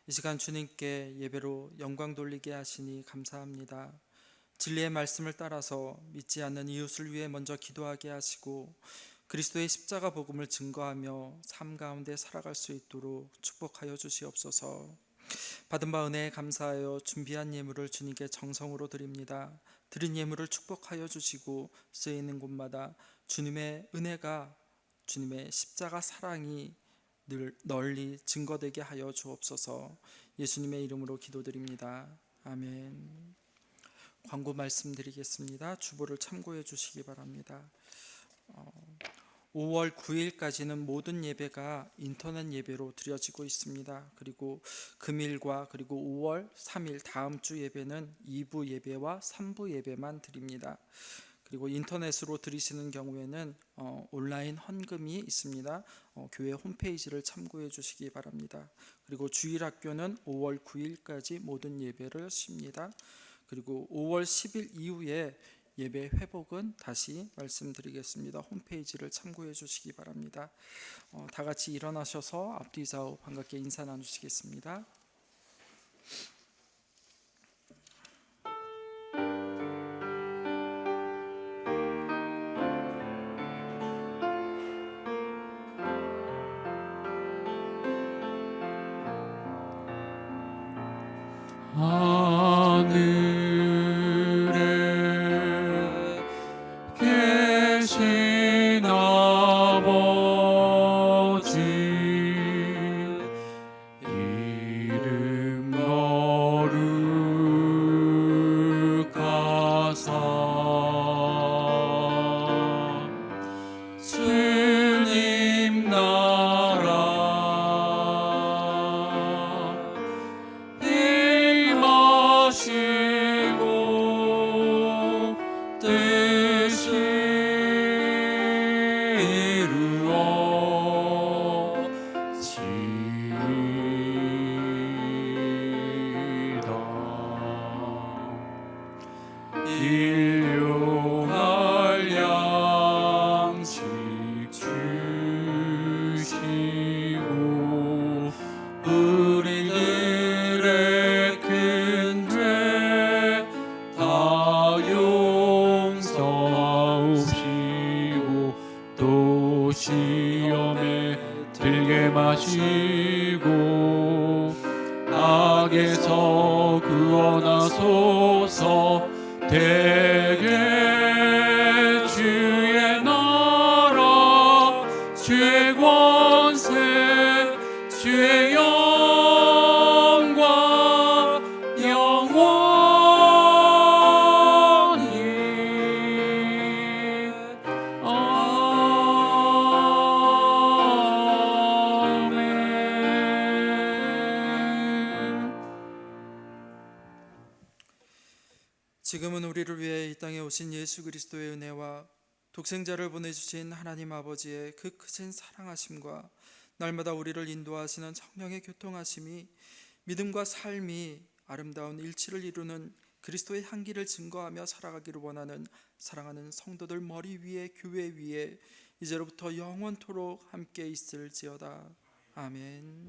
A: 이 시간 주님께 예배로 영광 돌리게 하시니 감사합니다. 진리의 말씀을 따라서 믿지 않는 이웃을 위해 먼저 기도하게 하시고 그리스도의 십자가 복음을 증거하며 삶 가운데 살아갈 수 있도록 축복하여 주시옵소서. 받은 바 은혜에 감사하여 준비한 예물을 주님께 정성으로 드립니다. 드린 예물을 축복하여 주시고 쓰이는 곳마다 주님의 은혜가, 주님의 십자가 사랑이 늘 널리 증거되게 하여 주옵소서. 예수님의 이름으로 기도드립니다. 아멘. 광고 말씀드리겠습니다. 주보를 참고해 주시기 바랍니다. 5월 9일까지는 모든 예배가 인터넷 예배로 드려지고 있습니다. 그리고 금일과 그리고 5월 3일 다음 주 예배는 2부 예배와 3부 예배만 드립니다. 그리고 인터넷으로 들으시는 경우에는 온라인 헌금이 있습니다. 교회 홈페이지를 참고해 주시기 바랍니다. 그리고 주일학교는 5월 9일까지 모든 예배를 쉽니다. 그리고 5월 10일 이후에 예배 회복은 다시 말씀드리겠습니다. 홈페이지를 참고해 주시기 바랍니다. 다 같이 일어나셔서 앞뒤 좌우 반갑게 인사 나누시겠습니다.
C: 하늘에 계신 아버지 이름 거룩하사 주님 나라 임하시고 뜻이 이루어지이다. 일용할 양식 주시고 우리들의 큰 죄 다 용서하옵시고 또 시험에 들게 마시고 악에서 구원하소서. 대개 주의 나라 주의 권세 주의 영광 영원히 아멘.
A: 지금은 우리를 위해 이 땅에 오신 예수 그리스도의 은혜와 독생자를 보내주신 하나님 아버지의 그 크신 사랑하심과 날마다 우리를 인도하시는 성령의 교통하심이 믿음과 삶이 아름다운 일치를 이루는 그리스도의 향기를 증거하며 살아가기를 원하는 사랑하는 성도들 머리 위에 교회 위에 이제로부터 영원토록 함께 있을지어다. 아멘.